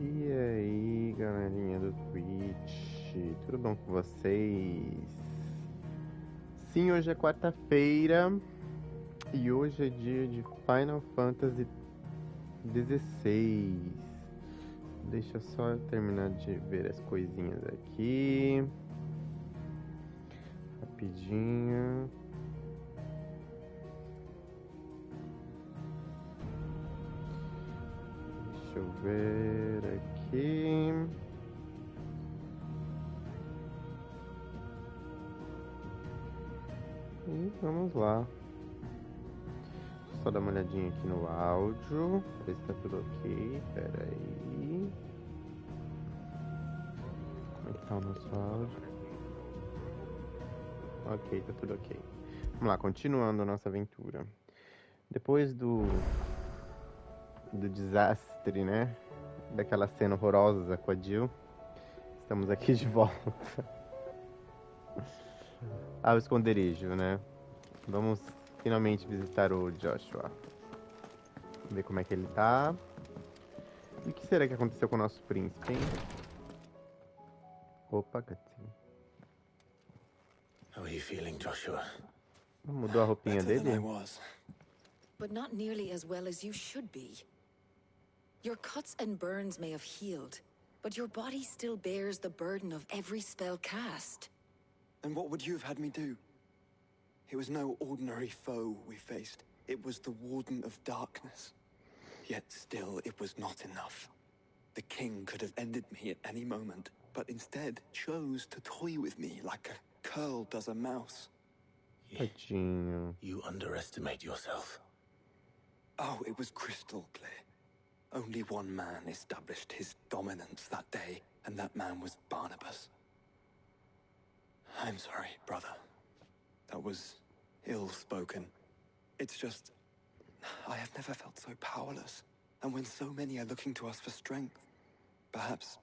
E aí, galerinha do Twitch, tudo bom com vocês? Sim, hoje é quarta-feira e hoje é dia de Final Fantasy XVI. Deixa só eu terminar de ver as coisinhas aqui. Rapidinho. Deixa eu ver aqui. E vamos lá. Só dar uma olhadinha aqui no áudio, ver se tá tudo ok. Pera aí. Como é que tá o nosso áudio? Ok, tá tudo ok. Vamos lá, continuando a nossa aventura. Depois do desastre, né? Daquela cena horrorosa com a Jill, estamos aqui de volta ao esconderijo, né? Vamos finalmente visitar o Joshua. Ver como é que ele tá. E o que será que aconteceu com o nosso príncipe, hein? Opa, gatinho. How are you feeling, Joshua? Mudou a roupinha Better than I dele? was. But not nearly as well as you should be. Your cuts and burns may have healed, but your body still bears the burden of every spell cast. And what would you have had me do? It was no ordinary foe we faced. It was the Warden of Darkness. Yet still, it was not enough. The king could have ended me at any moment, but instead chose to toy with me like a curl does a mouse. Tadinho. You underestimate yourself. Oh, it was crystal clear. Only one man established his dominance that day, and that man was Barnabas. I'm sorry, brother. That was ill-spoken. It's just, I have never felt so powerless. And when so many are looking to us for strength, perhaps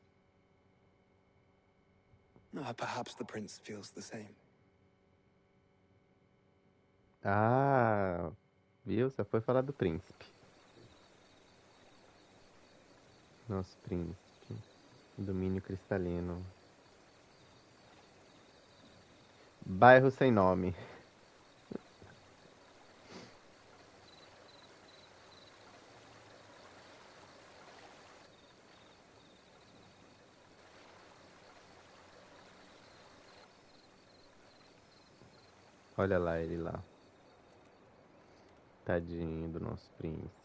the prince feels the same. Ah, viu? Só foi falar do príncipe. Nosso príncipe. Domínio cristalino. Bairro sem nome. Olha lá ele lá. Tadinho do nosso príncipe.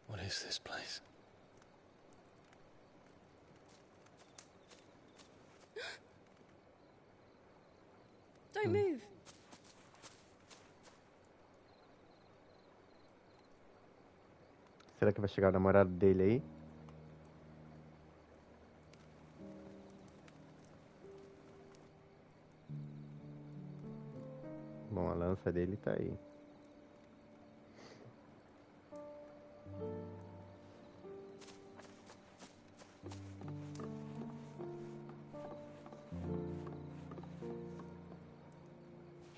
What is this place? Don't move. Será que vai chegar o namorado dele aí? Bom, a lança dele tá aí.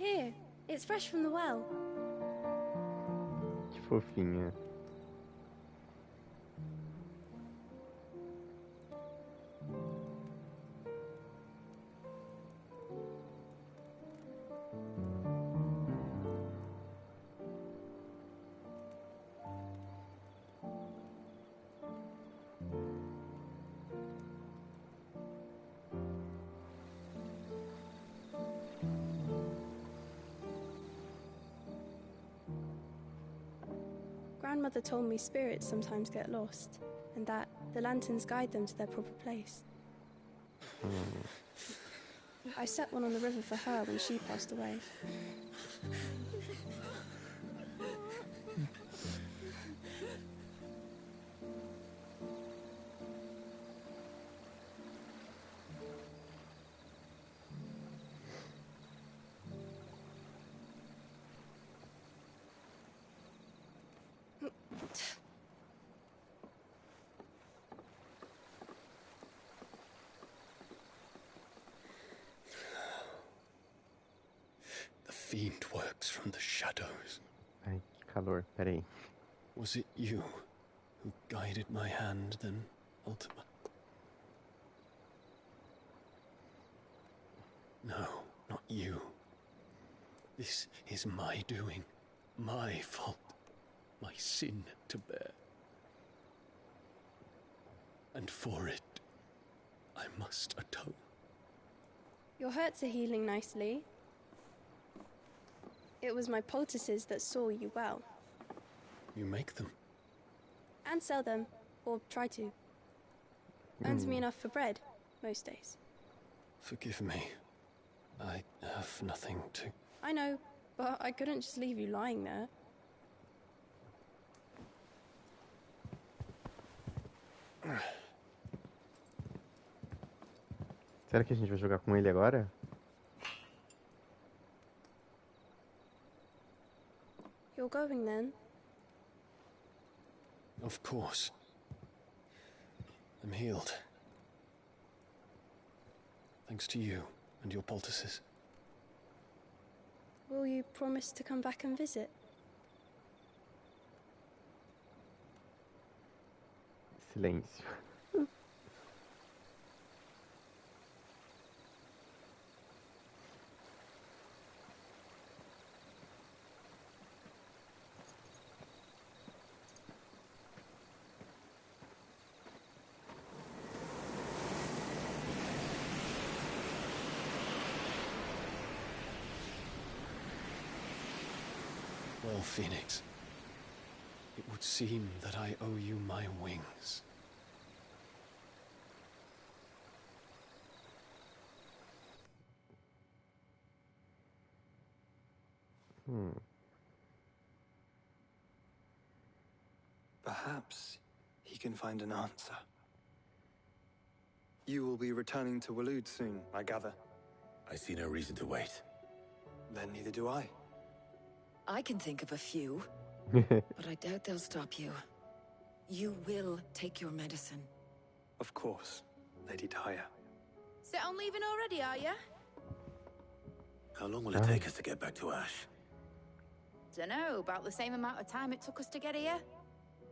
Here, it's fresh from the well. Que fofinha. Grandmother told me spirits sometimes get lost, and that the lanterns guide them to their proper place. I set one on the river for her when she passed away. fiend works from the shadows. Ai, que calor. Peraí. Was it you who guided my hand, then, Ultima? No, not you. This is my doing, my fault, my sin to bear. And for it, I must atone. Your hurts are healing nicely. It was my poultices that saw you well. You make them? And sell them, or try to. Earns me enough for bread, most days. Forgive me. I have nothing to... I know, but I couldn't just leave you lying there. Será que a gente vai jogar com ele agora? You're going then? Of course. I'm healed. Thanks to you and your poultices. Will you promise to come back and visit? Silêncio. Well, Phoenix, it would seem that I owe you my wings. Perhaps he can find an answer. You will be returning to Waloed soon, I gather. I see no reason to wait. Then neither do I. I can think of a few, but I doubt they'll stop you. You will take your medicine. Of course, Lady Daya. Set on leaving already, are you? How long will it take us to get back to Ash? Dunno, about the same amount of time it took us to get here.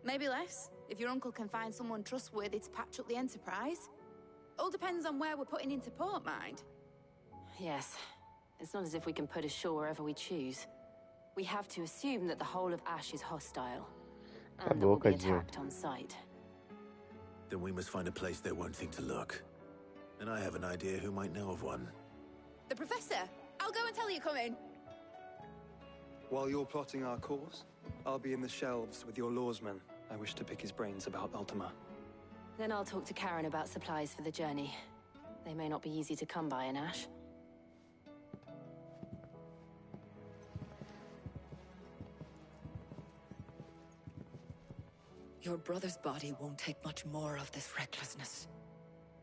Maybe less, if your uncle can find someone trustworthy to patch up the Enterprise. All depends on where we're putting into port, mind. Yes. It's not as if we can put ashore wherever we choose. We have to assume that the whole of Ash is hostile, and that we'll be attacked on sight. Then we must find a place they won't think to look. And I have an idea who might know of one. The Professor! I'll go and tell you come in. While you're plotting our course, I'll be in the shelves with your lawsman. I wish to pick his brains about Ultima. Then I'll talk to Karen about supplies for the journey. They may not be easy to come by in Ash. Your brother's body won't take much more of this recklessness.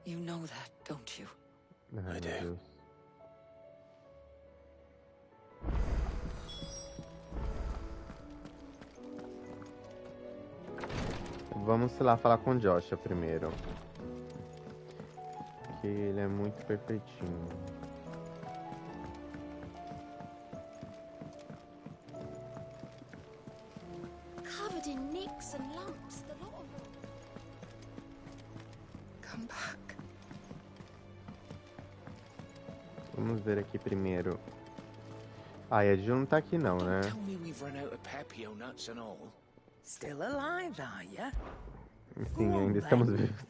You know that, don't you? I do. Vamos lá falar com o Joshua primeiro. Que ele é muito perfeitinho. Covered in nicks and lumps, the lot of them. Come back. Vamos ver aqui primeiro. Ah, e a Jill não tá aqui não, né? Tell me we've run out of papio nuts and all. Still alive, are ya? Sim, ainda estamos vivos.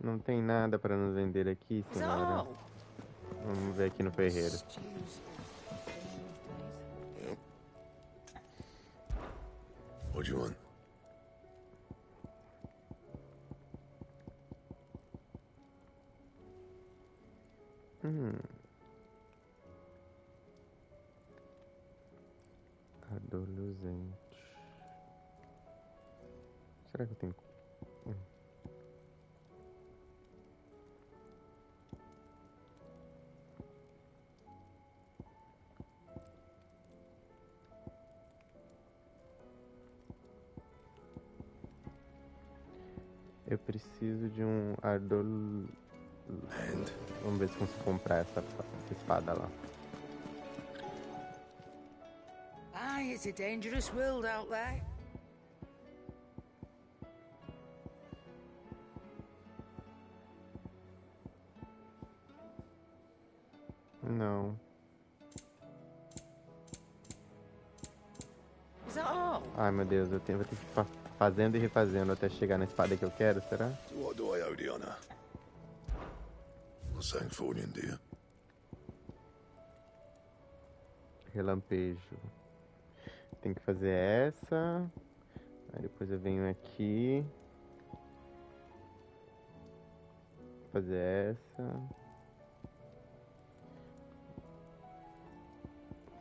Não tem nada para nos vender aqui, senhora. Vamos ver aqui no ferreiro. What do you want? Adolescente. Será que eu tenho... Eu preciso de um Vamos ver se consigo comprar essa espada lá. Aye, it's a dangerous world out there. Não. Is that all? Ai, meu Deus, vou ter que ficar fazendo e refazendo até chegar na espada que eu quero, será? So what do I owe the honor? What's saying for you, dear? Relampejo. Tem que fazer essa. Aí depois eu venho aqui. Fazer essa.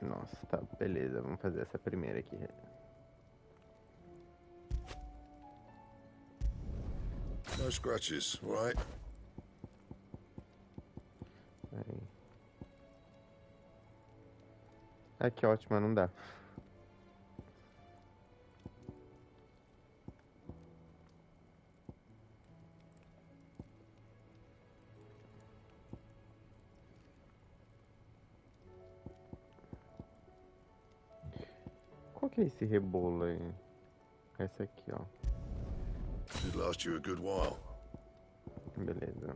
Nossa, tá, beleza. Vamos fazer essa primeira aqui. No scratches, right? Aí. Ah, que ótimo, não dá. Qual que é esse rebolo aí? Essa aqui, ó. Should last you a good while. Beleza.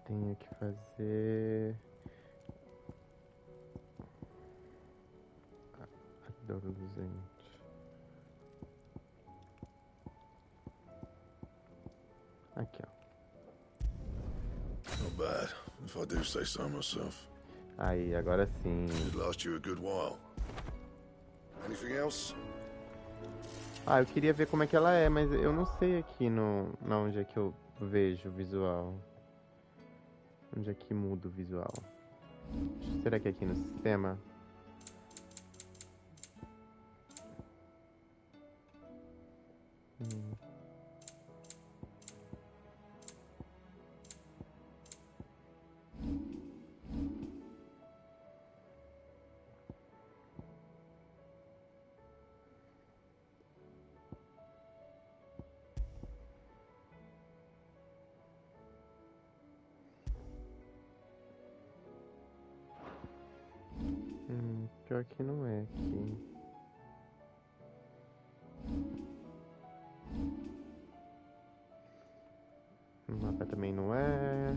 Tenho que fazer... Adoro 200. Aqui, ó. Not bad, if I do say so myself. Aí, agora sim. Should last you a good while. Anything else? Ah, eu queria ver como é que ela é, mas eu não sei aqui na onde é que eu vejo o visual. Onde é que muda o visual? Será que é aqui no sistema? Pior que não é aqui. O mapa também não é.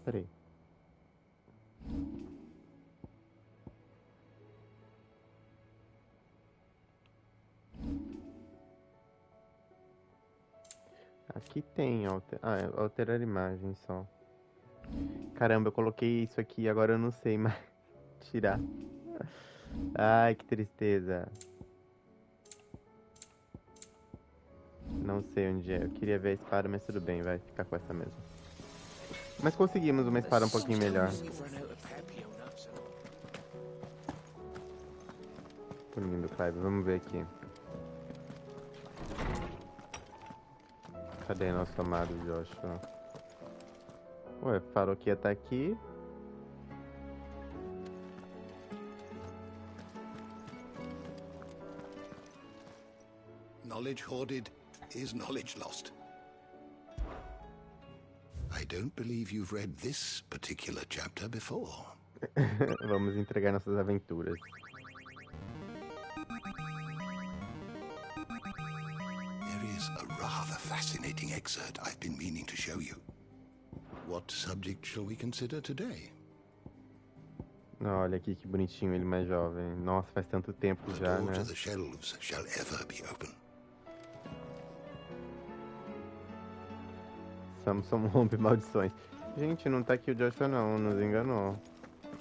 Peraí. Aqui tem alterar imagem só. Caramba, eu coloquei isso aqui e agora eu não sei mais tirar. Ai, que tristeza. Não sei onde é. Eu queria ver a espada, mas tudo bem, vai ficar com essa mesmo. Mas conseguimos uma espada um pouquinho melhor. Muito lindo, Clive. Vamos ver aqui. Cadê nosso amado Joshua? Ué, falou que ia estar aqui. Knowledge hoarded is knowledge lost. I don't believe you've read this particular chapter before. Vamos entregar nossas aventuras. There is a rather fascinating excerpt I've been meaning to show you. What subject shall we consider today? Olha aqui que bonitinho ele mais jovem. Nossa, faz tanto tempo já, né? The door to the shelves shall ever be open. Samson rompe maldições. Gente, não tá aqui o Joshua não, nos enganou.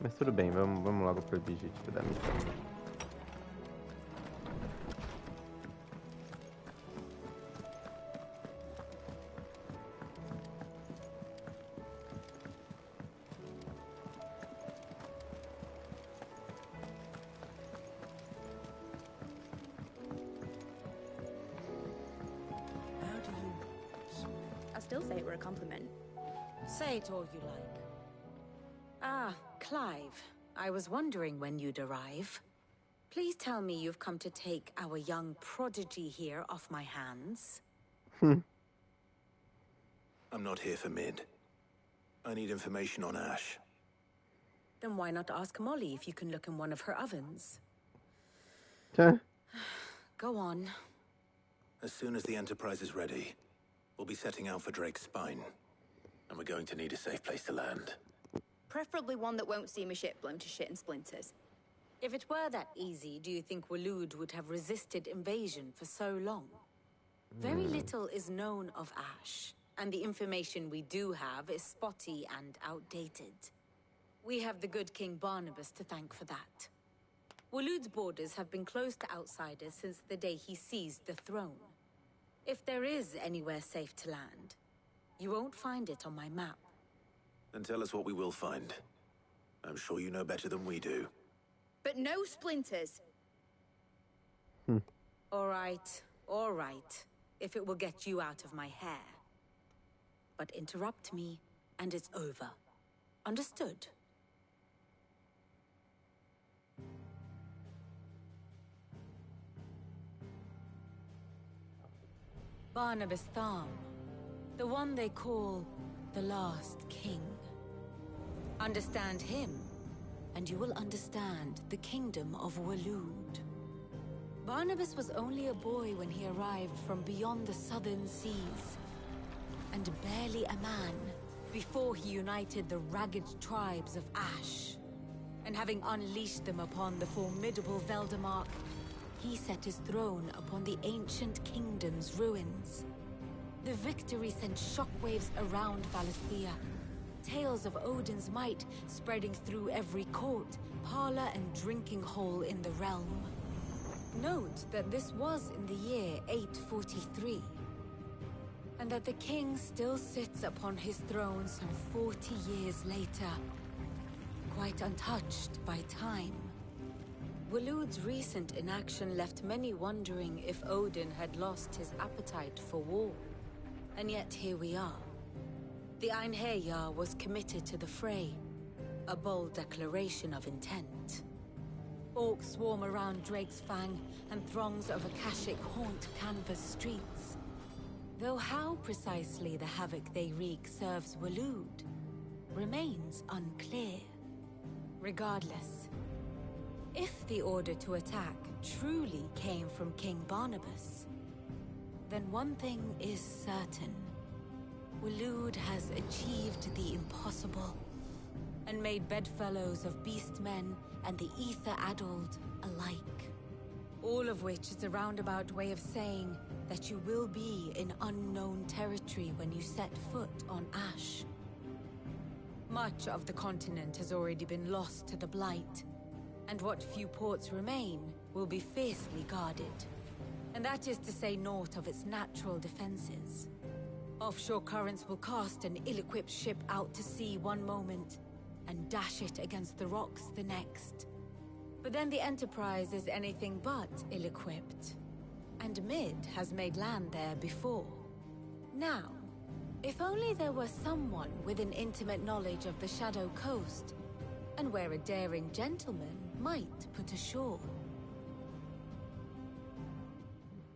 Mas tudo bem, vamos logo pro objetivo da missão. say it were a compliment. Say it all you like. Ah, Clive. I was wondering when you'd arrive. Please tell me you've come to take our young prodigy here off my hands. I'm not here for Mid. I need information on Ash. Then why not ask Molly if you can look in one of her ovens? Go on. As soon as the Enterprise is ready, we'll be setting out for Drake's Spine. And we're going to need a safe place to land. Preferably one that won't see my ship blown to shit and splinters. If it were that easy, do you think Waloed would have resisted invasion for so long? Very little is known of Ash, and the information we do have is spotty and outdated. We have the good King Barnabas to thank for that. Waloed's borders have been closed to outsiders since the day he seized the throne. If there is anywhere safe to land, you won't find it on my map. Then tell us what we will find. I'm sure you know better than we do. But no splinters. All right. If it will get you out of my hair. But interrupt me, and it's over. Understood? Barnabas Tharm, the one they call the Last King. Understand him, and you will understand the kingdom of Waloed. Barnabas was only a boy when he arrived from beyond the southern seas, and barely a man before he united the ragged tribes of Ash. And having unleashed them upon the formidable Veldamark, he set his throne upon the ancient kingdom's ruins. The victory sent shockwaves around Valisthea, tales of Odin's might spreading through every court, parlor, and drinking hole in the realm. Note that this was in the year 843, and that the king still sits upon his throne some 40 years later, quite untouched by time. Waloed's recent inaction left many wondering if Odin had lost his appetite for war. And yet here we are. The Einherjar was committed to the fray, a bold declaration of intent. Orcs swarm around Drake's Fang, and throngs of Akashic haunt Canvas streets. Though how precisely the havoc they wreak serves Waloed remains unclear. Regardless, if the order to attack truly came from King Barnabas, then one thing is certain. Waloed has achieved the impossible, and made bedfellows of beastmen and the ether-addled alike. All of which is a roundabout way of saying that you will be in unknown territory when you set foot on Ash. Much of the continent has already been lost to the Blight, and what few ports remain will be fiercely guarded. And that is to say naught of its natural defenses. Offshore currents will cast an ill-equipped ship out to sea one moment, and dash it against the rocks the next. But then the Enterprise is anything but ill-equipped, and Mid has made land there before. Now, if only there were someone with an intimate knowledge of the Shadow Coast, and where a daring gentleman might put ashore.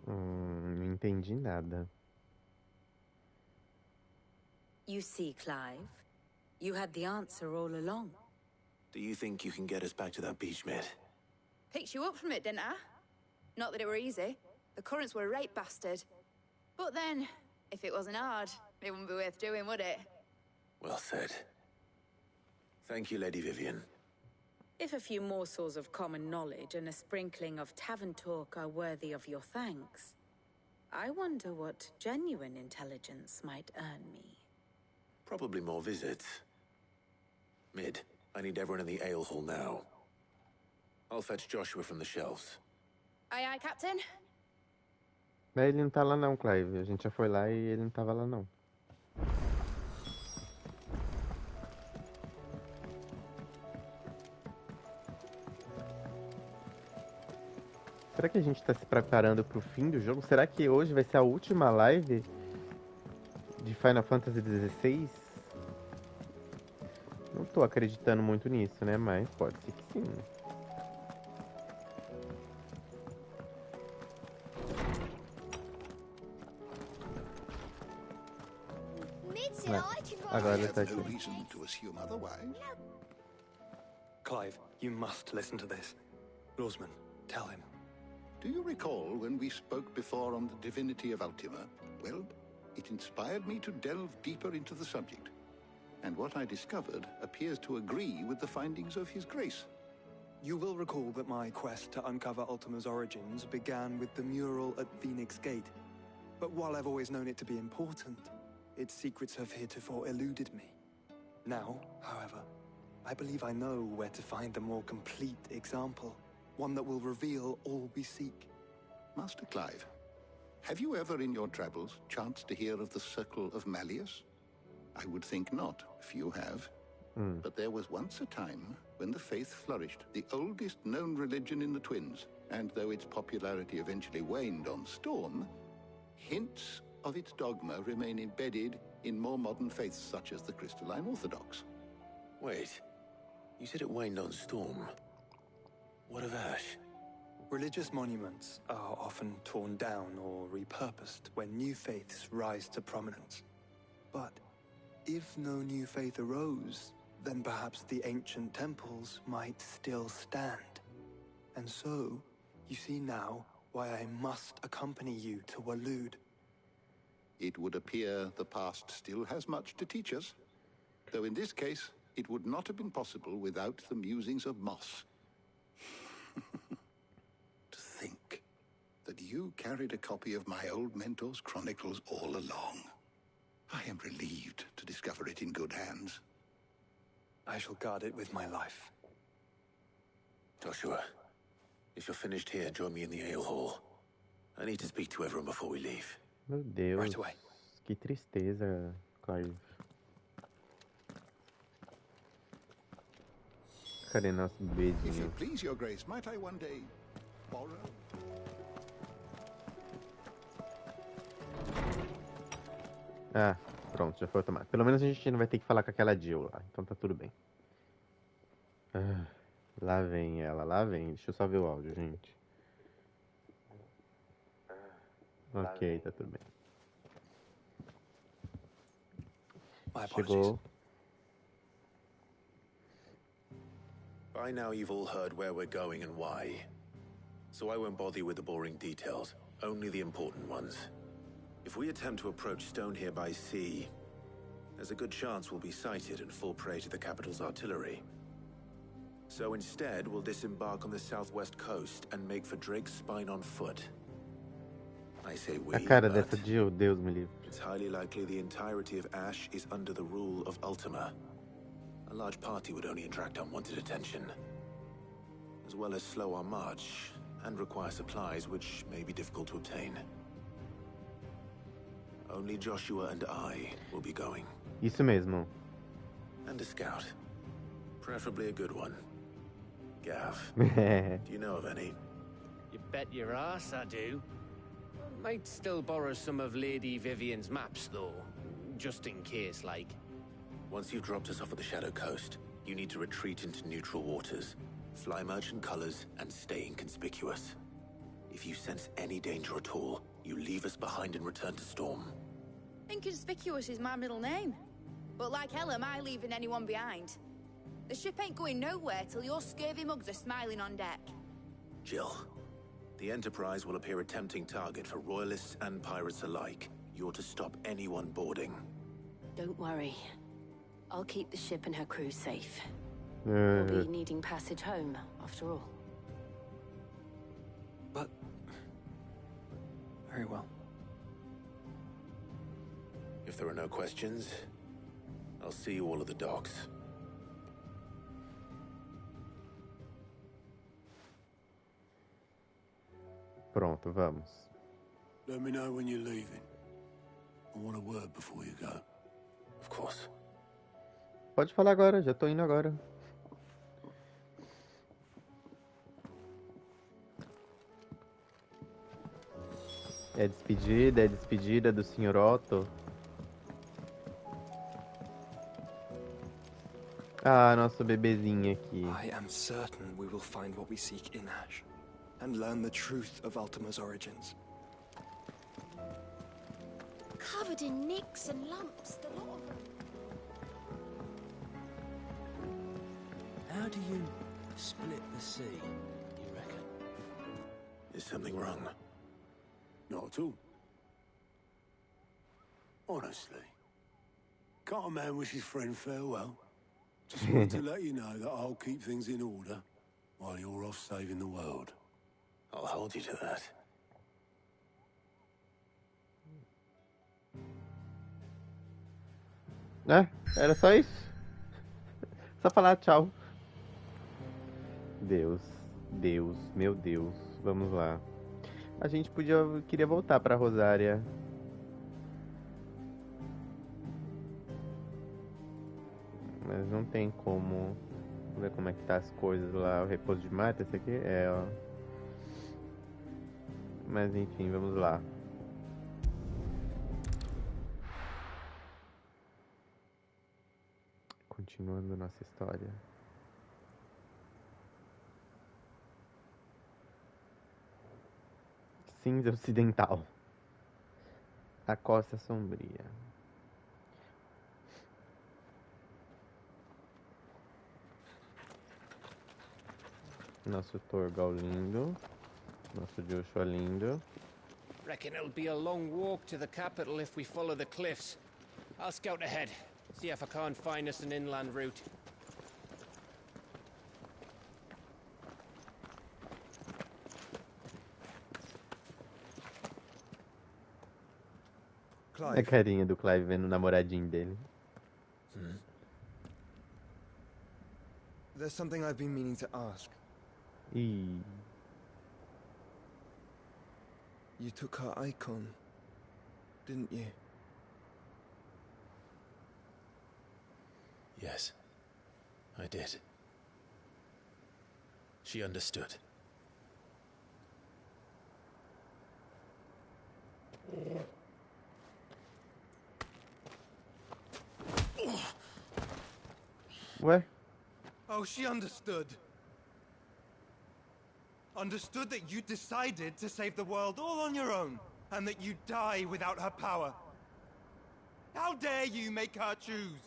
Não entendi nada. You see, Clive, you had the answer all along. Do you think you can get us back to that beach, Mid? Picked you up from it, didn't I? Not that it were easy. The currents were a right bastard. But then, if it wasn't hard, it wouldn't be worth doing, would it? Well said. Thank you, Lady Vivian. If a few morsels of common knowledge and a sprinkling of tavern talk are worthy of your thanks, I wonder what genuine intelligence might earn me. Probably more visits. Mid, I need everyone in the ale hall now. I'll fetch Joshua from the shelves. Aye, aye, Captain. Mas ele não tá lá não, Clive. A gente já foi lá e ele não tava lá não. Será que a gente tá se preparando pro fim do jogo? Será que hoje vai ser a última live de Final Fantasy XVI? Não tô acreditando muito nisso, né? Mas pode ser que sim. Agora tá aqui. No reason to assume otherwise. Clive, you must listen to this. Lawsman, tell him. Do you recall when we spoke before on the divinity of Ultima? Well, it inspired me to delve deeper into the subject. And what I discovered appears to agree with the findings of His Grace. You will recall that my quest to uncover Ultima's origins began with the mural at Phoenix Gate. But while I've always known it to be important, its secrets have heretofore eluded me. Now, however, I believe I know where to find the more complete example. One that will reveal all we seek. Master Clive, have you ever in your travels chanced to hear of the Circle of Malleus? I would think not, if you have. But there was once a time when the faith flourished, the oldest known religion in the Twins. And though its popularity eventually waned on Storm, hints of its dogma remain embedded in more modern faiths such as the Crystalline Orthodox. Wait, you said it waned on Storm. What of Ash? Religious monuments are often torn down or repurposed when new faiths rise to prominence. But if no new faith arose, then perhaps the ancient temples might still stand. And so, you see now why I must accompany you to Waloed. It would appear the past still has much to teach us, though in this case, it would not have been possible without the musings of Moss. To think that you carried a copy of my old mentor's chronicles all along. I am relieved to discover it in good hands. I shall guard it with my life. Joshua, if you're finished here, join me in the ale hall. I need to speak to everyone before we leave. Meu Deus, Right away. Que tristeza, Clive. Cadê nosso If you beijinho? please, Your Grace, might I one day borrow? Ah, pronto, já foi automático. Pelo menos a gente não vai ter que falar com aquela Jill lá, então tá tudo bem. Ah, lá vem ela, lá vem. Deixa eu só ver o áudio, gente. Ok, tá tudo bem. Chegou. By now you've all heard where we're going and why. So I won't bother you with the boring details, only the important ones. If we attempt to approach Stone here by sea, there's a good chance we'll be sighted and fall prey to the capital's artillery. So instead, we'll disembark on the southwest coast and make for Drake's Spine on foot. I say we, A cara but dessa Jill, Deus me livre. it's highly likely the entirety of Ash is under the rule of Ultima. A large party would only attract unwanted attention, as well as slow our march and require supplies which may be difficult to obtain. Only Joshua and I will be going. Isso mesmo. And a scout. Preferably a good one. Gav, do you know of any? You bet your ass I do. Might still borrow some of Lady Vivian's maps, though. Just in case, like. Once you've dropped us off at the Shadow Coast, you need to retreat into neutral waters, fly merchant colors, and stay inconspicuous. If you sense any danger at all, you leave us behind and return to Storm. Inconspicuous is my middle name. But like hell am I leaving anyone behind. The ship ain't going nowhere till your scurvy mugs are smiling on deck. Jill, the Enterprise will appear a tempting target for royalists and pirates alike. You're to stop anyone boarding. Don't worry. I'll keep the ship and her crew safe. We'll be needing passage home, after all. But... very well. If there are no questions, I'll see you all at the docks. Pronto, vamos. Let me know when you're leaving. I want a word before you go. Of course. Pode falar agora, já tô indo agora. É despedida do Sr. Otto. Ah, nosso bebezinho aqui. I am certain we will find what we seek in Ash, and learn the truth of Ultima's origins. Covered in nicks and lumps, the lot of them. How do you split the sea, you reckon? Is something wrong? Not at all. Honestly. Can't a man wish his friend farewell? Just wanted to let you know that I'll keep things in order while you're off saving the world. I'll hold you to that. Era só isso? Só falar tchau. Deus, meu Deus. Vamos lá. A gente queria voltar pra Rosária. Mas não tem como. Vamos ver como é que tá as coisas lá. O repouso de mata, esse aqui? É, ó. Mas enfim, vamos lá. Continuando nossa história. Cinza Ocidental. A Costa Sombria. Nosso Torgal lindo. Nosso Joshua lindo. Reckon it'll be a long walk to the capital if we follow the cliffs. I'll scout ahead. See if I can't find us an inland route. A carinha do Clive vendo o namoradinho dele. There's something I've been meaning to ask. Ih. You took her icon, didn't you? Yes, I did. She understood. Ué? Oh, she understood. Understood that you decided to save the world all on your own, and that you'd die without her power. How dare you make her choose?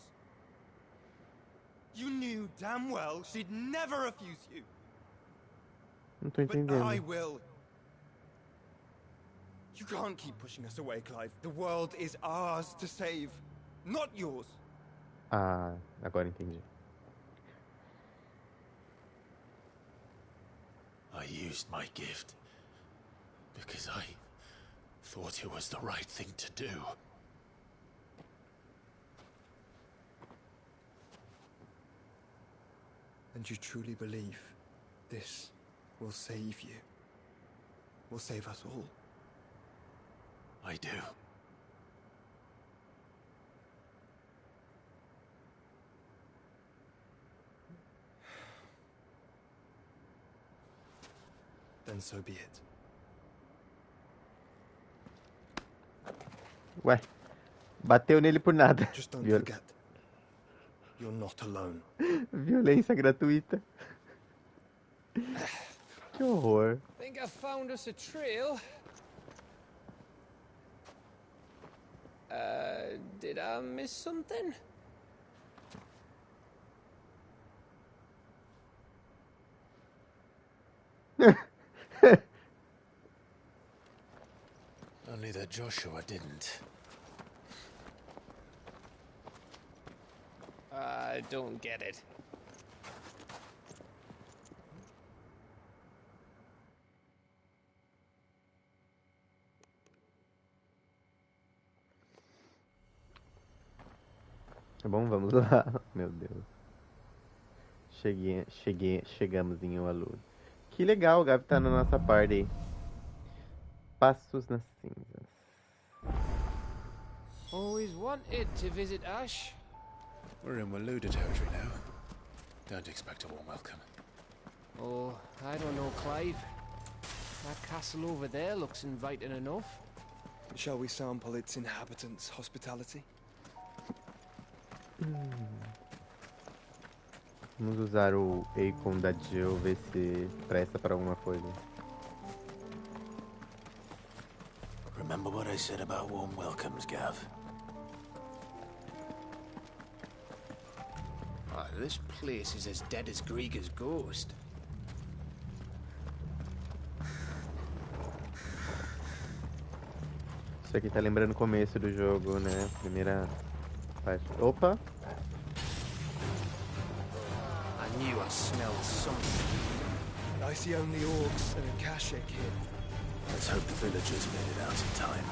You knew damn well she'd never refuse you. Não tô But entendendo. I will. You can't keep pushing us away, Clive. The world is ours to save, not yours. Ah, agora entendi. I used my gift because I thought it was the right thing to do. And you truly believe this will save you? Will save us all? I do. Then so be it. Ué, bateu nele por nada. Just don't forget, you're not alone. Violência gratuita. Que horror. Think I found us a trail. Did I miss something? Only that Joshua didn't. I don't get it. Tá bom, vamos lá. Meu Deus. Chegamos em Walud. Que legal, o Gabi tá na nossa party. Passos nas cinzas. Always wanted to visit Ash. We're in Waluda territory now. Don't expect a warm welcome. Oh, I don't know, Clive. That castle over there looks inviting enough. Shall we sample its inhabitants' hospitality? Vamos usar o Akon da Jill, ver se presta pra alguma coisa. Remember what I said about warm welcomes, Gav? Oh, this place is as dead as Grieger's ghost. Isso aqui tá lembrando o começo do jogo, né? Primeira parte. Opa! I knew I smelled something. I see only orcs and a Kashik here. Let's hope the villagers made it out in time.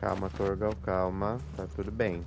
Calma, Torgal, calma. Tá tudo bem.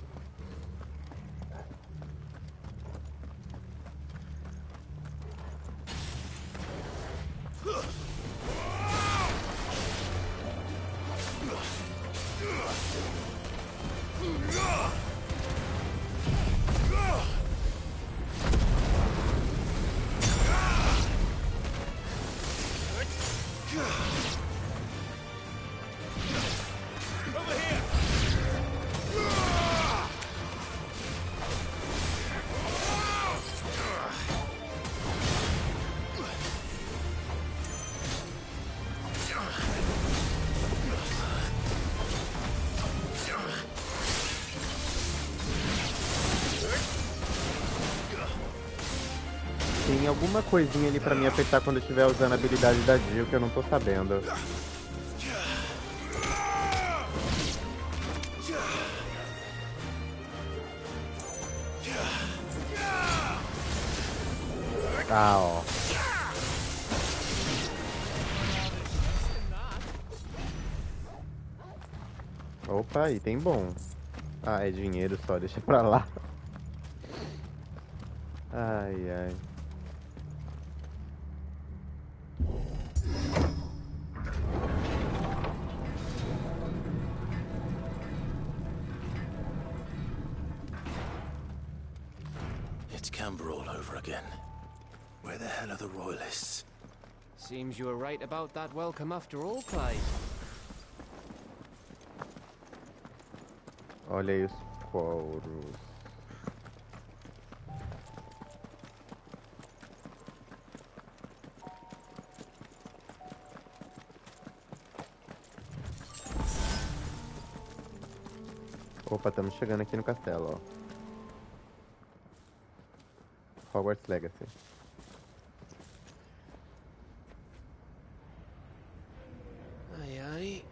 Tem alguma coisinha ali pra mim apertar quando eu estiver usando a habilidade da Jill que eu não tô sabendo. Ah, ó. Opa, item bom. Ah, é dinheiro só, deixa pra lá. Ai, ai. It's Camber all over again. Where the hell are the royalists? Seems you were right about that welcome after all, Clive. Olha aí os coros. Opa, estamos chegando aqui no castelo, ó. Hogwarts Legacy. Ai, ai.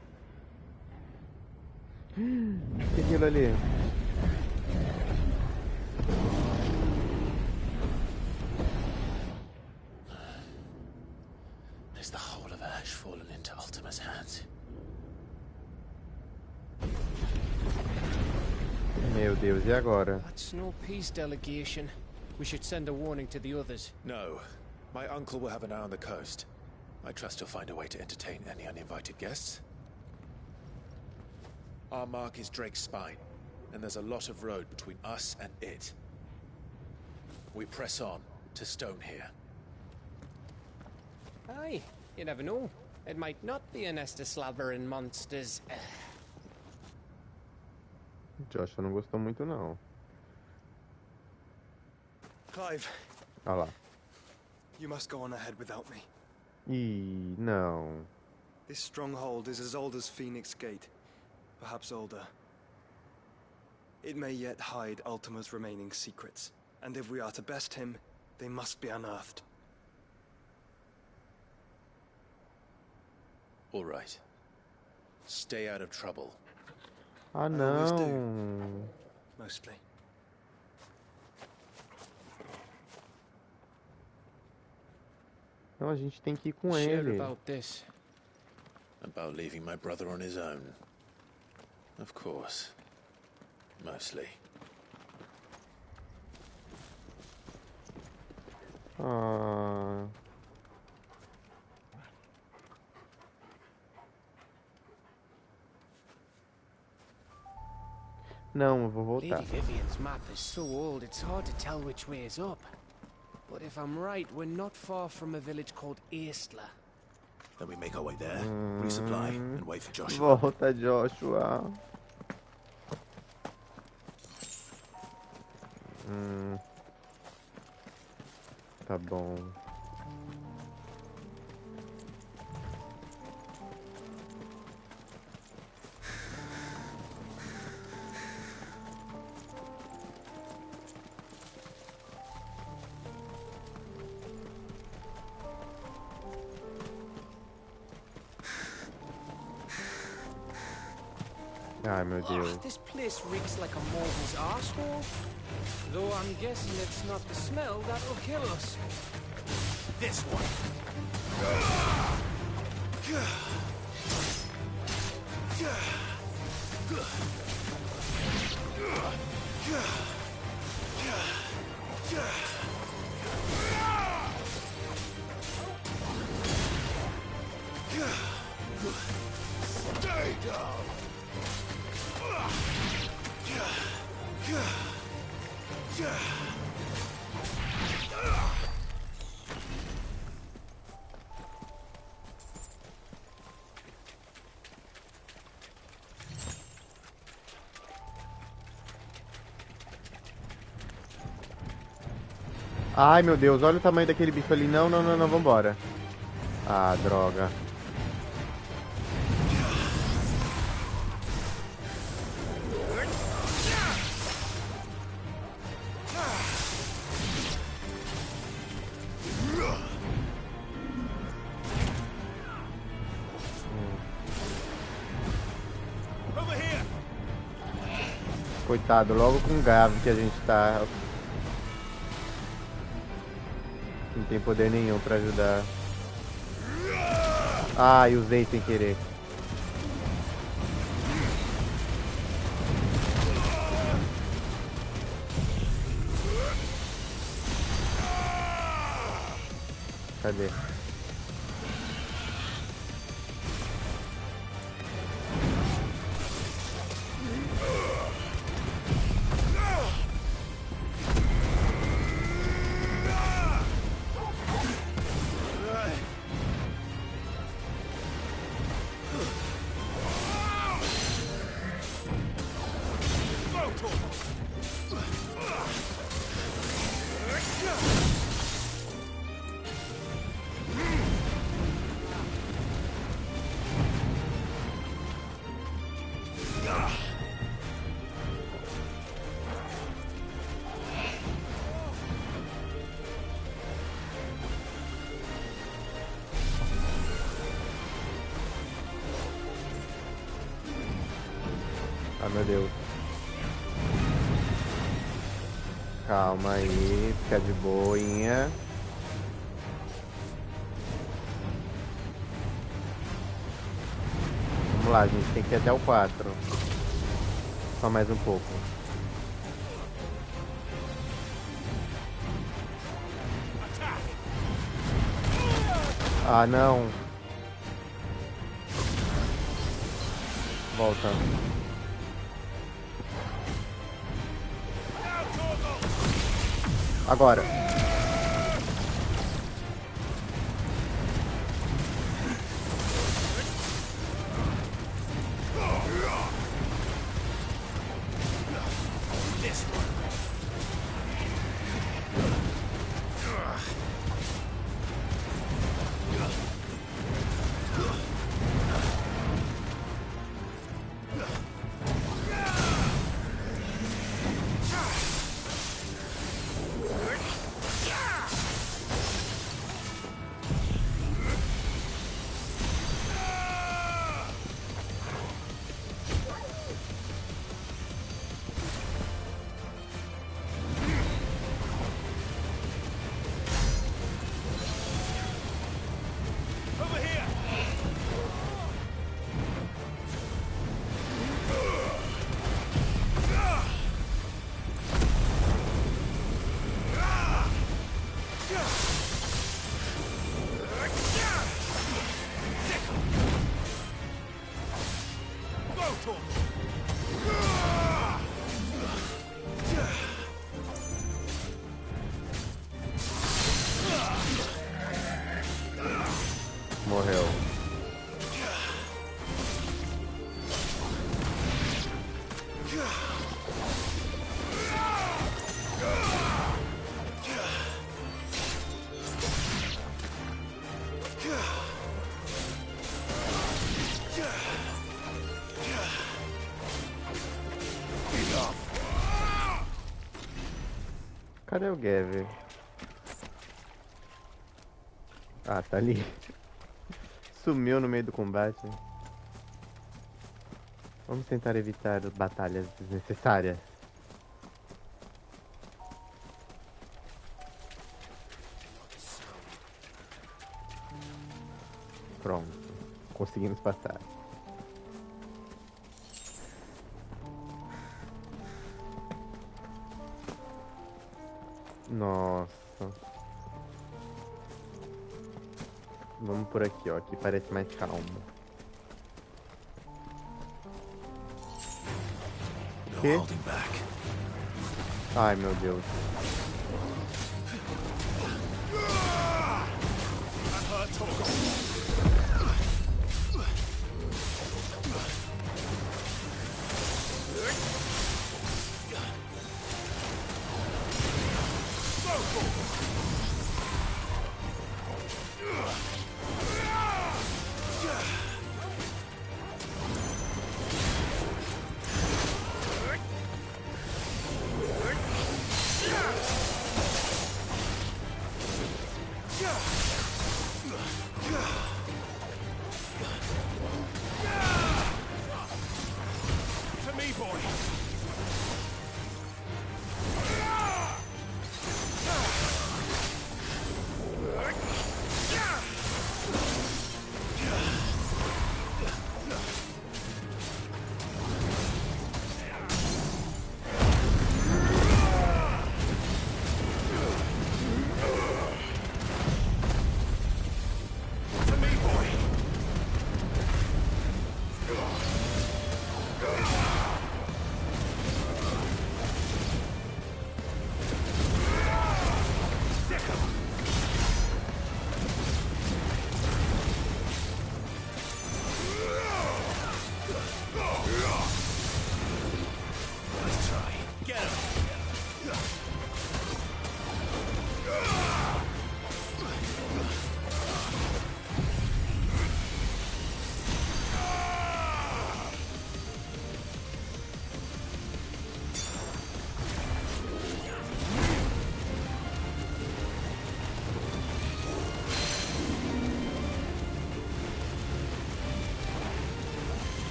Que aquilo ali? Is the whole of Ash fallen into Ultima's hands? Meu Deus, e agora? That's no peace delegation. We should send a warning to the others. No. My uncle will have an eye on the coast. I trust he'll find a way to entertain any uninvited guests. Our mark is Drake's Spine, and there's a lot of road between us and it. We press on to Stone here. Aye, you never know. It might not be a nest of slavering monsters. Joshua não gostou muito, não. Clive. Olha lá. You must go on ahead without me. Ih, não. This stronghold is as old as Phoenix Gate. Perhaps older. It may yet hide Ultima's remaining secrets, and if we are to best him, they must be unearthed. All right. Stay out of trouble. Ah, não. Mostly. Não, a gente tem que ir com Sure ele. about this. About leaving my brother on his own. Of course. Mostly. Ah. Não, eu vou voltar. Lady Vivian's map is so old it's hard to tell which way is up. But if I'm right, we're not far from a village called Eastla. Then we make our way there, resupply, and wait for Joshua. Volta, Joshua. Tá bom. Ai, meu Deus. This place reeks like a mortal's arsehole. Though I'm guessing it's not the smell that'll kill us. This one. Stay down. Ai, meu Deus, olha o tamanho daquele bicho ali. Não, não, não, não, vambora. Ah, droga. Coitado, logo com o Gav que a gente tá. Não tem poder nenhum pra ajudar. Ai, usei sem querer. Cadê? Ah, meu Deus. Calma aí, fica de boinha. Vamos lá, a gente tem que ir até o 4. Só mais um pouco. Ah, não. Volta. Agora. Morreu. Cadê o Gavin? Ah, tá ali. Sumiu no meio do combate. Vamos tentar evitar batalhas desnecessárias. Pronto. Conseguimos passar. Nossa. Vamos por aqui, ó. Aqui parece mais calmo. O quê? Ai, meu Deus.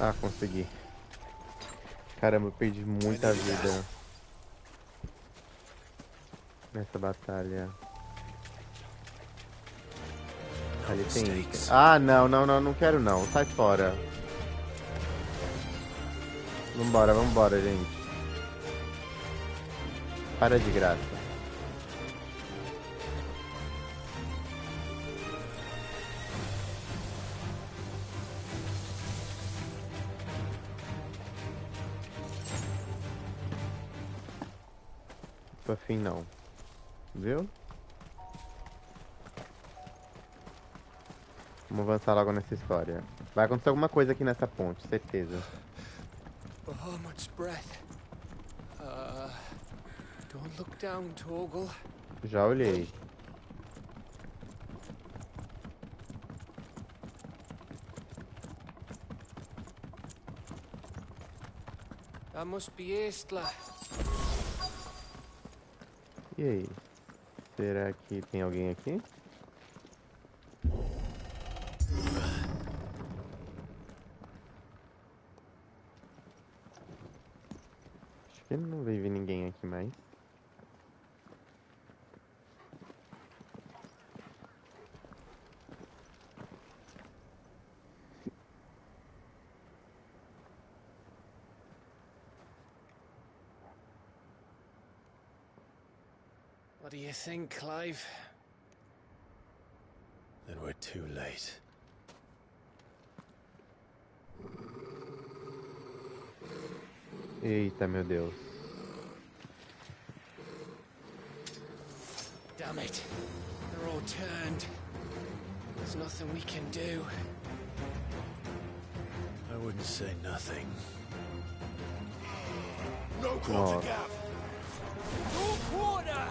Ah, consegui. Caramba, eu perdi muita vida nessa batalha. Ali tem... Ah, não quero não. Sai fora. Vambora, gente. Para de graça. Tô afim não. Viu? Vamos avançar logo nessa história. Vai acontecer alguma coisa aqui nessa ponte, certeza. Oh, much breath. Don't look down, Torgal. Já olhei. That must be Estla. E aí? Será que tem alguém aqui? Acho que não veio ninguém aqui mais. What do you think, Clive? Then we're too late. Eita, meu Deus. Damn it. They're all turned. There's nothing we can do. I wouldn't say nothing. No quarter gap. No quarter!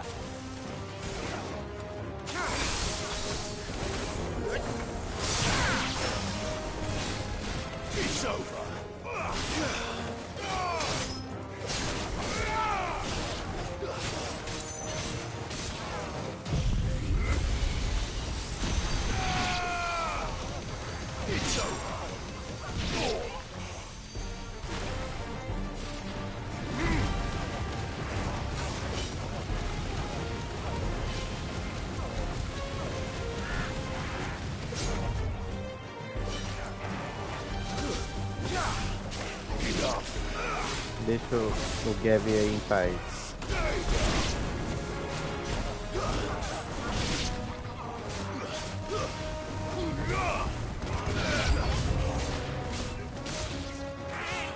It's over. It's over. Deixa o Gavi aí em paz.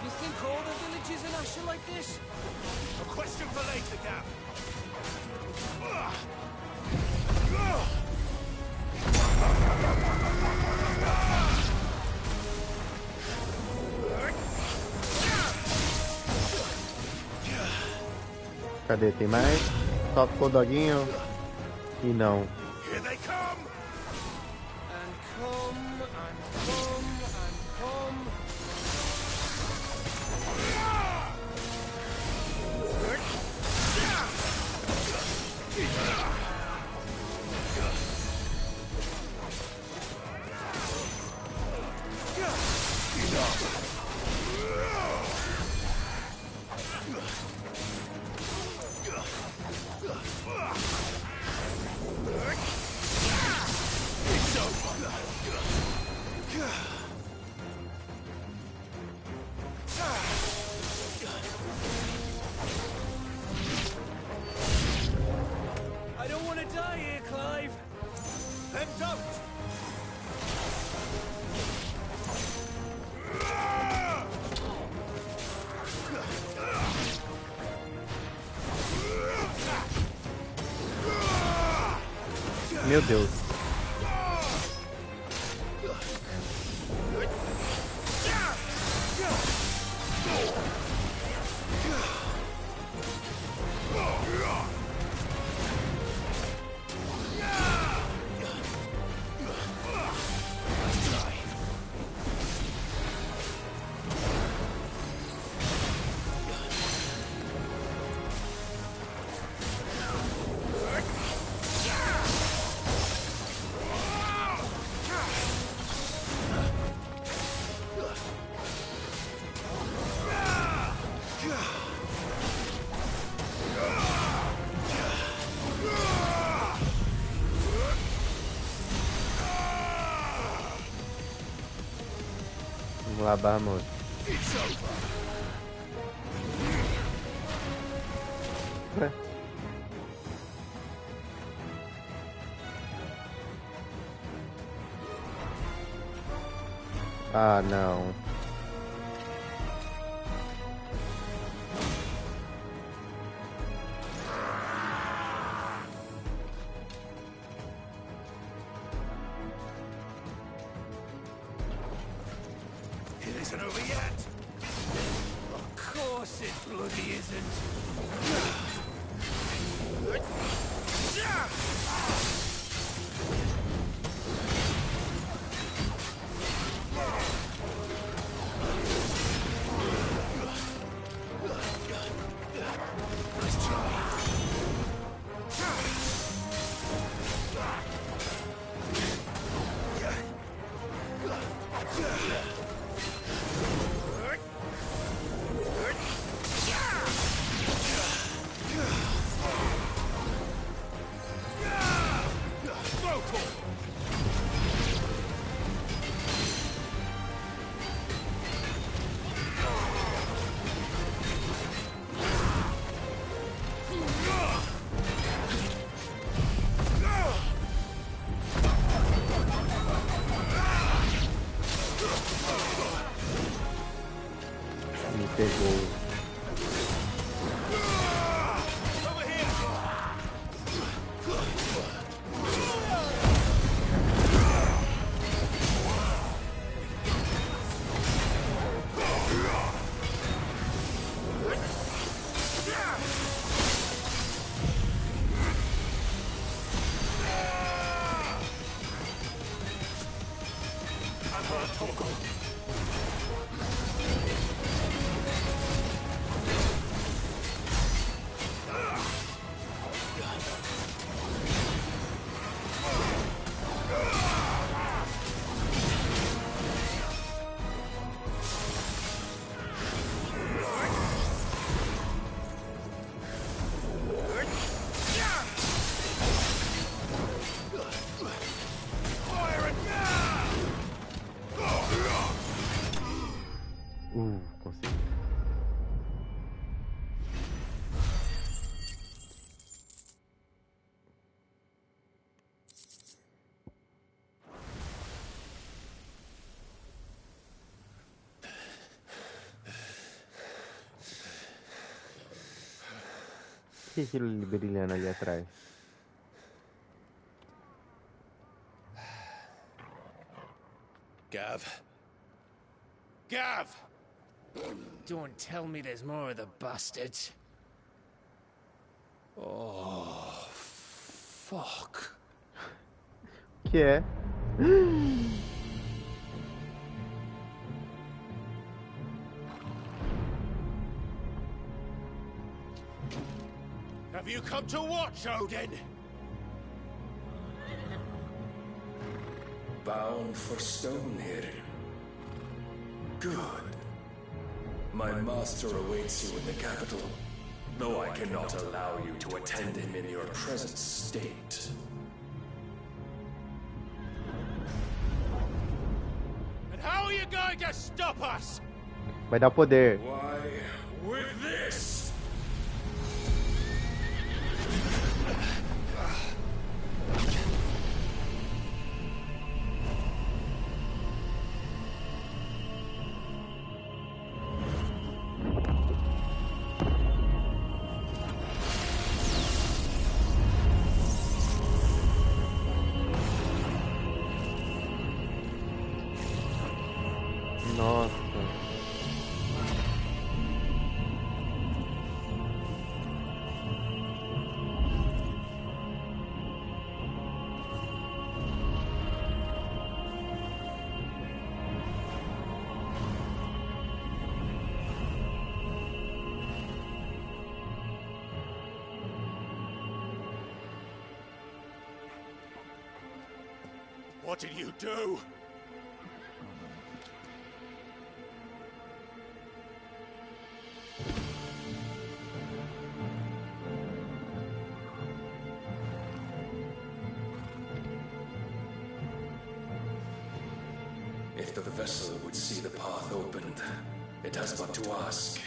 You think all the villages in Ash are like this? A question for later, Gap. Cadê? Tem mais? Só ficou o doguinho? E não. Here they come. And come, and come, and come. I don't want to die here, Clive. Then don't. Meu Deus. Vamos lá, Bahamut. Ué? Ah, não. It isn't over yet. Of course it bloody isn't. Nice try. Vocal. Consegui. O que é aquilo brilhando ali atrás? Gav. Gav! Don't tell me there's more of the bastards. Oh, fuck. Que é? Have you come to watch, Odin? Bound for Stonehill. Good. My master awaits you in the capital, though I cannot allow you to attend him in your present state. And how are you going to stop us? Vai dar poder. Why, with this! Nossa. What did you do? If the vessel would see the path opened, it has but to ask.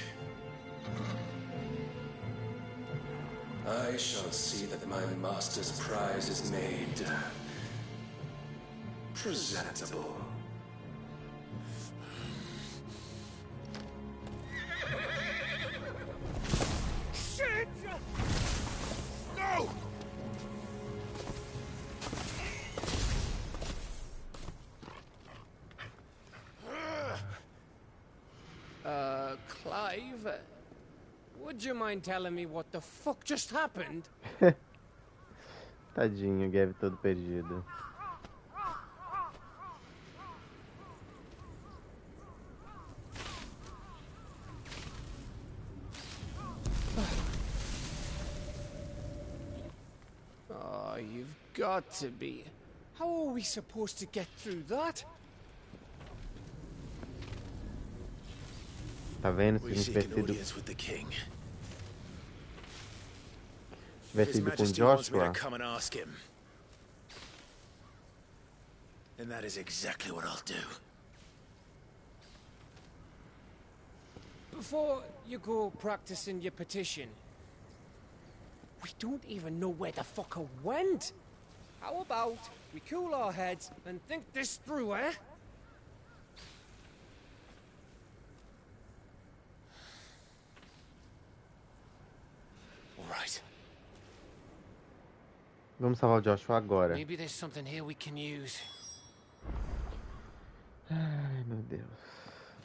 I shall see that my master's prize is made presentable. Shit! No! Clive, would you mind telling me what the fuck just happened? Tadinho, o Gav todo perdido. Oh, you've got to be. How are we supposed to get through that? Tá vendo? Se We não seek tivesse an sido, audience with the king. tivesse His ido com Majesty wants me to Joshua, come and ask him. And that is exactly what I'll do. Before you go practicing your petition, we don't even know where the fucker went. How about we cool our heads and think this through, eh? Right. vamos salvar o Joshua agora. Maybe there's something here we can use. Ai, meu Deus.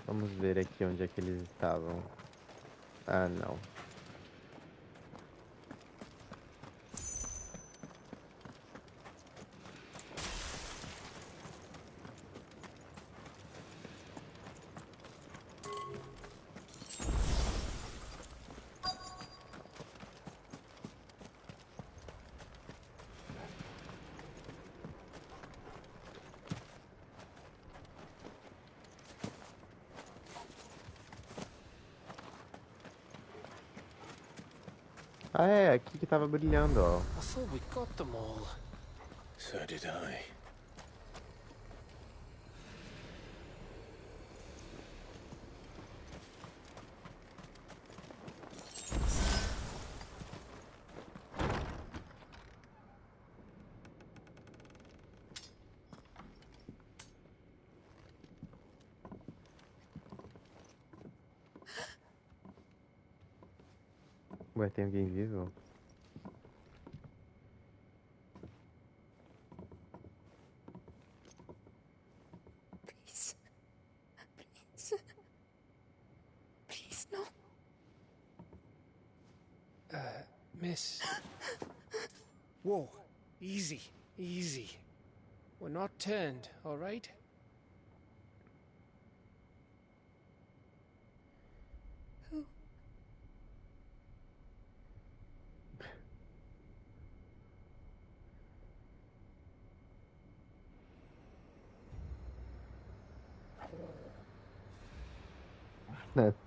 Vamos ver aqui onde é que eles estavam. Ah, não. Ah, é, aqui que tava brilhando, ó. I thought we got them all. So did I. Ué, tem alguém vivo? Please. Please, no. Miss. Whoa. Easy. Easy. We're not turned, all right? Who?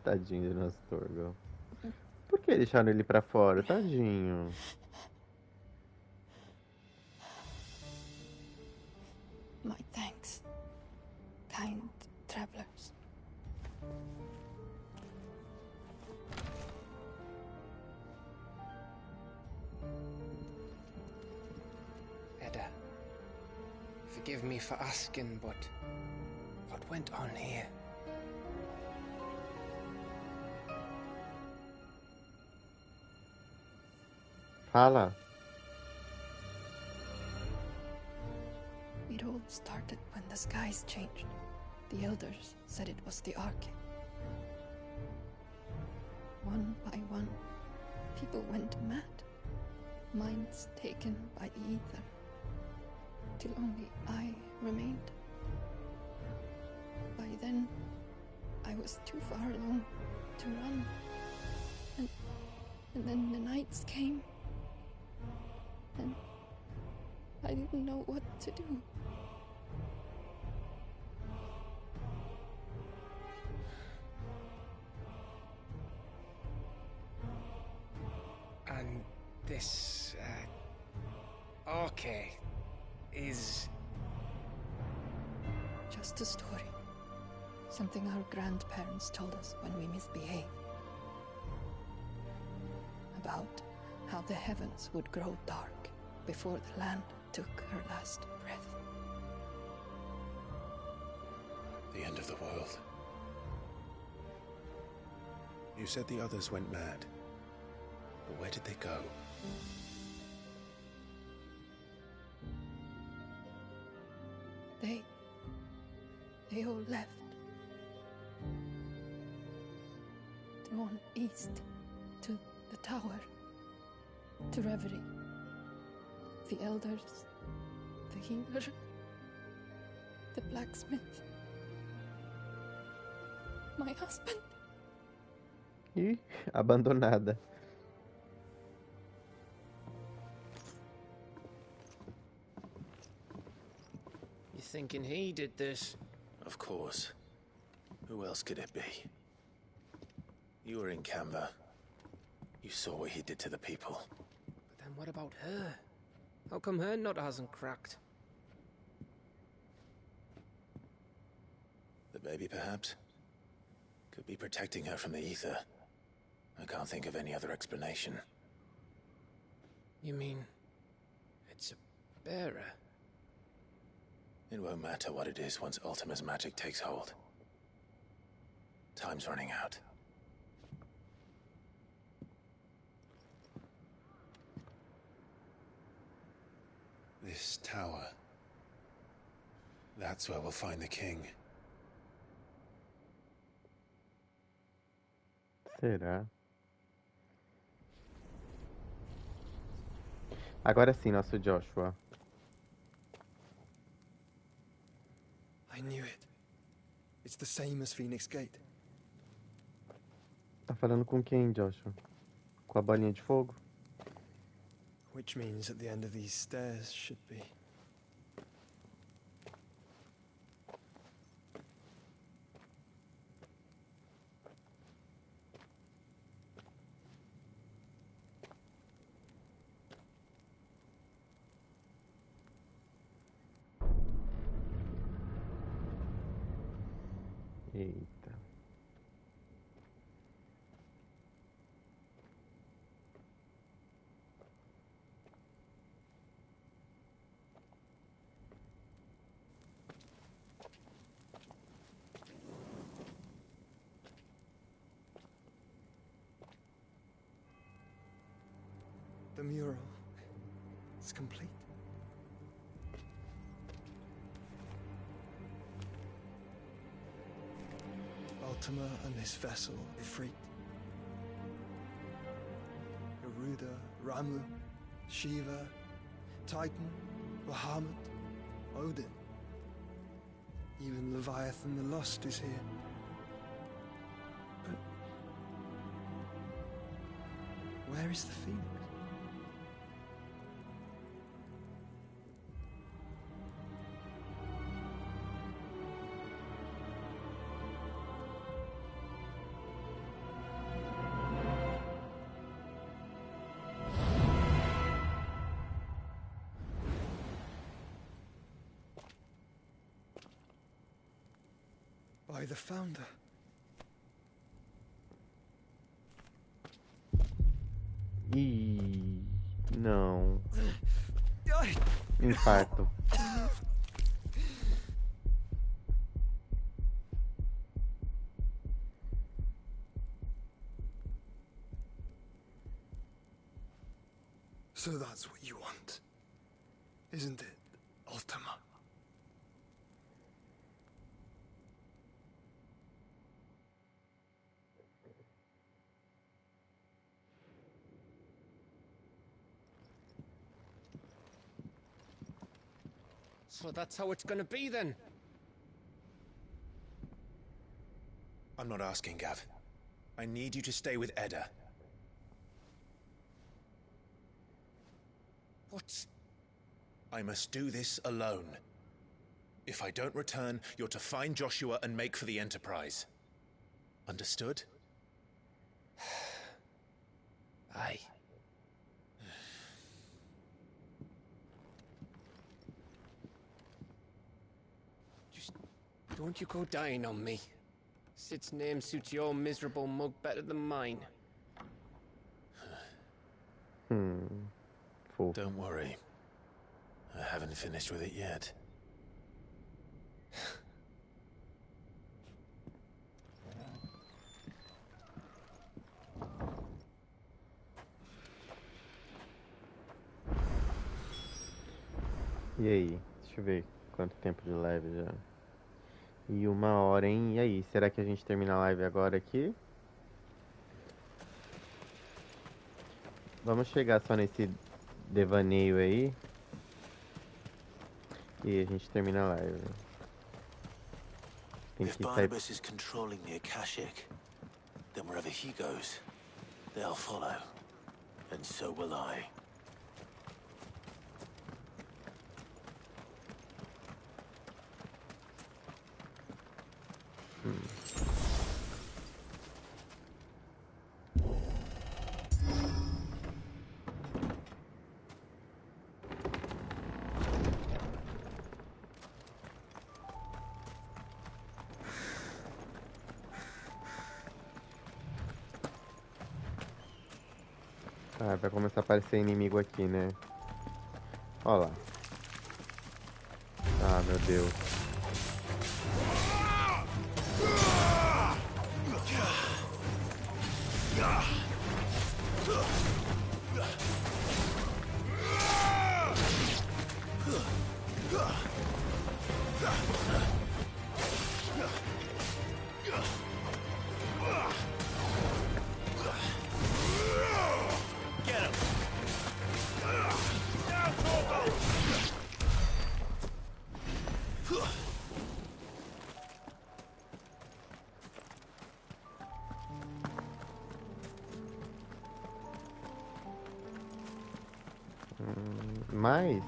Tadinho do nosso Torgal. Por que deixaram ele pra fora? Tadinho. My thanks, kind travelers. Edda, forgive me for asking, but what went on here? Fala. It all started when the skies changed. The elders said it was the Ark. One by one, people went mad. Minds taken by the ether. Till only I remained. By then, I was too far along to run. And then the nights came. And I didn't know what to do. And this, okay, is... Just a story. Something our grandparents told us when we misbehaved. About how the heavens would grow dark before the land took her last breath. The end of the world. You said the others went mad. But where did they go? They all left. Drawn east to the tower, to reverie. The elders, the healer, the blacksmith, my husband. Ih, abandonada. You thinking he did this? Of course. Who else could it be? You were in Canva. You saw what he did to the people. But then what about her? How come her nut hasn't cracked? The baby, perhaps? Could be protecting her from the ether. I can't think of any other explanation. You mean... it's a bearer? It won't matter what it is once Ultima's magic takes hold. Time's running out. This tower. That's where we'll find the king. Será? Agora sim, nosso Joshua. I knew it. It's the same as Phoenix Gate. Tá falando com quem, Joshua? Com a bolinha de fogo? Which means at the end of these stairs should be. Eita. The mural is complete. Ultima and this vessel, Ifrit. Garuda, Ramu, Shiva, Titan, Bahamut, Odin. Even Leviathan the Lost is here. But where is the Phoenix? By the founder. Não. Infarto. So that's what you want, isn't it, Ultima? So that's how it's gonna be then? I'm not asking, Gav. I need you to stay with Edda. What? I must do this alone. If I don't return, you're to find Joshua and make for the Enterprise. Understood? Aye. Just don't you go dying on me. Sid's name suits your miserable mug better than mine. Don't worry. I haven't finished with it yet. E aí? Deixa eu ver quanto tempo de live já. E 1 hora, hein? E aí? Será que a gente termina a live agora aqui? Vamos chegar só nesse devaneio aí. E a gente termina a live. Tem If que sair. Barnabas is controlling the Akashic, then wherever he goes, they'll follow. And so will I. Ah, vai começar a aparecer inimigo aqui, né? Olha lá. Ah, meu Deus. Mais?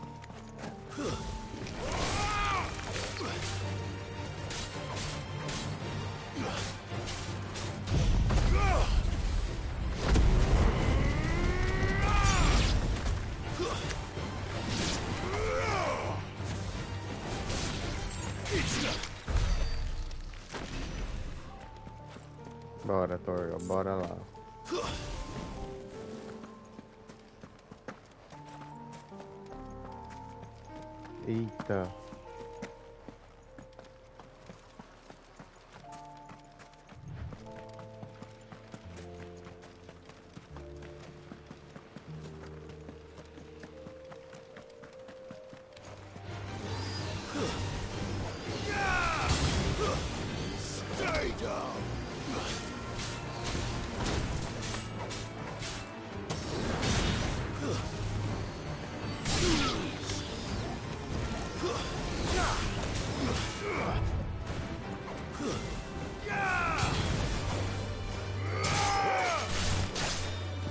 Bora, Torga, bora lá. Eita. Stay down!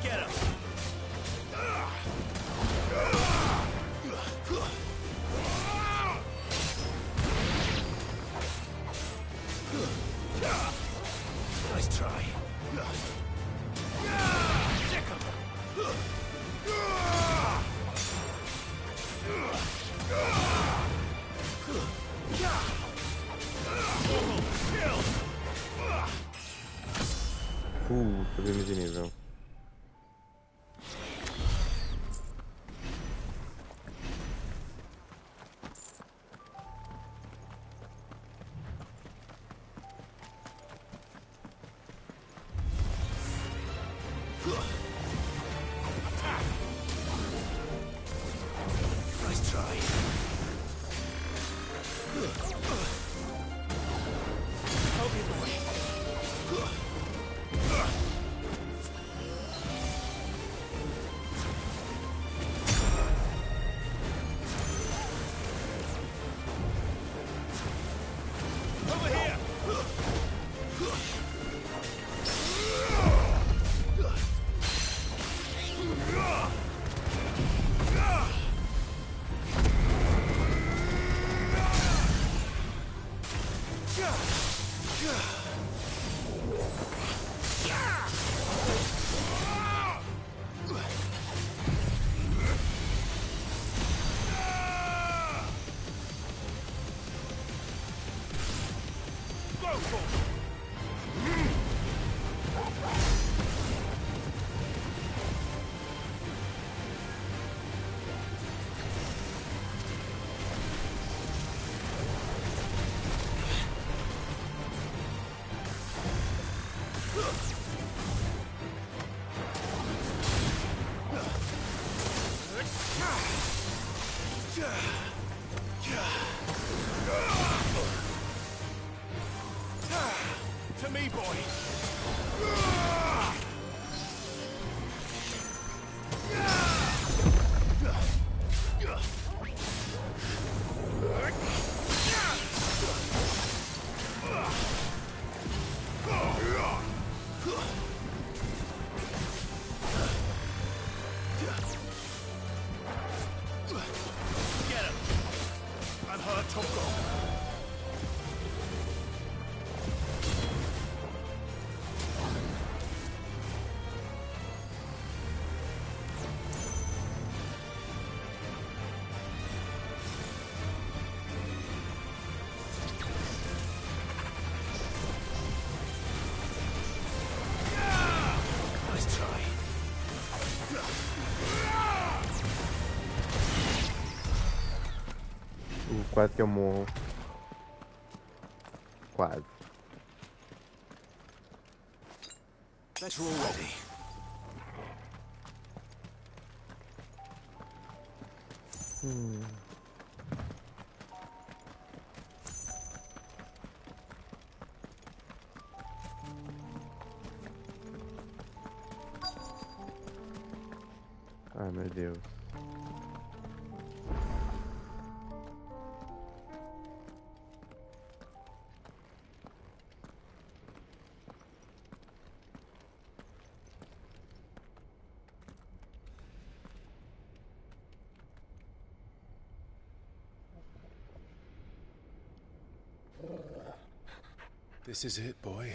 Get him! Nice try. Check him! Subimos de nível. Nice try. Okay, boy. Over here. To me, boy. Get him. I'm her Toko. Nice try. Quase que eu morro. Quase. Bet you're all ready. Ai, meu Deus. This is it, boy.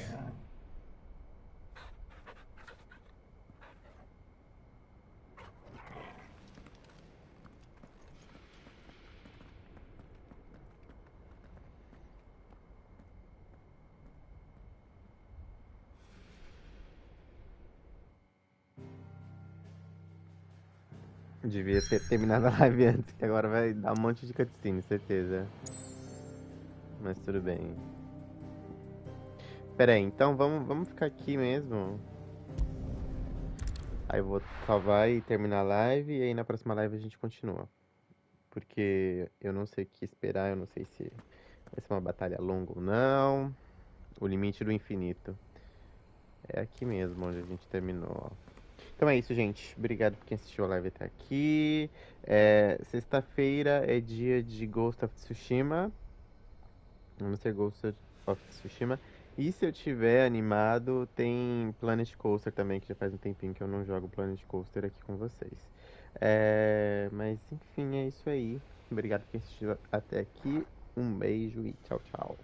Devia ter terminado a live antes, que agora vai dar um monte de cutscene, certeza. Mas tudo bem. Pera aí, então vamos ficar aqui mesmo. Aí eu vou salvar e terminar a live, e aí na próxima live a gente continua. Porque eu não sei o que esperar, eu não sei se vai ser uma batalha longa ou não. O limite do infinito. É aqui mesmo onde a gente terminou, ó. Então é isso, gente. Obrigado por quem assistiu a live até aqui. Sexta-feira é dia de Ghost of Tsushima. Vamos ter Ghost of Tsushima. E se eu tiver animado, tem Planet Coaster também, que já faz um tempinho que eu não jogo Planet Coaster aqui com vocês. Mas enfim, é isso aí. Obrigado por quem assistiu até aqui. Um beijo e tchau, tchau.